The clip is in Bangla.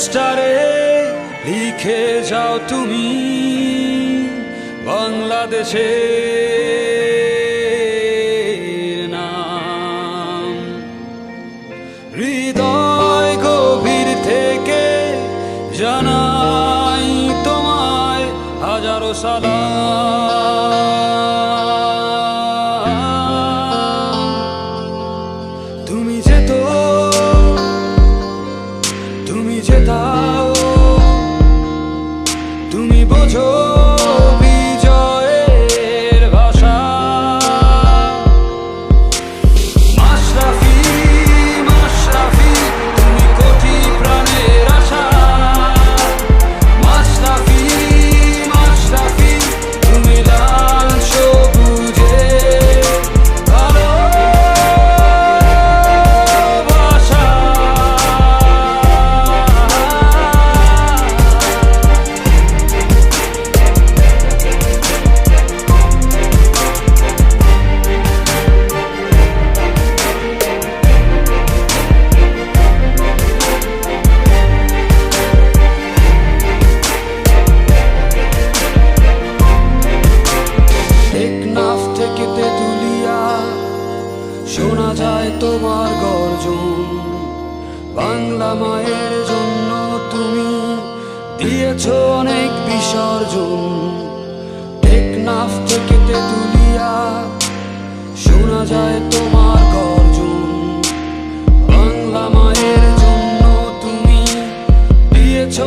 পোস্টারে লিখে যাও তুমি বাংলাদেশের নাম। হৃদয় গভীর থেকে জানাই তোমায় হাজারো সালাম। তুমি যেতাও, তুমি বোঝো বিজয়ের ভাষা। মাশরাফি মাশরাফি তুমি কোটি প্রাণের আশা। মাশরাফি মাশরাফি তুমি লাল সবুজে ভালোবাসা। টেকনাফ থেকে তেঁতুলিয়া শোনা যায় তোমার গর্জন। বাংলা মায়ের জন্য তুমি দিয়েছ অনেক বিসর্জন। টেকনাফ থেকে তেঁতুলিয়া শোনা যায় তোমার গর্জন। বাংলা মায়ের জন্য তুমি দিয়েছ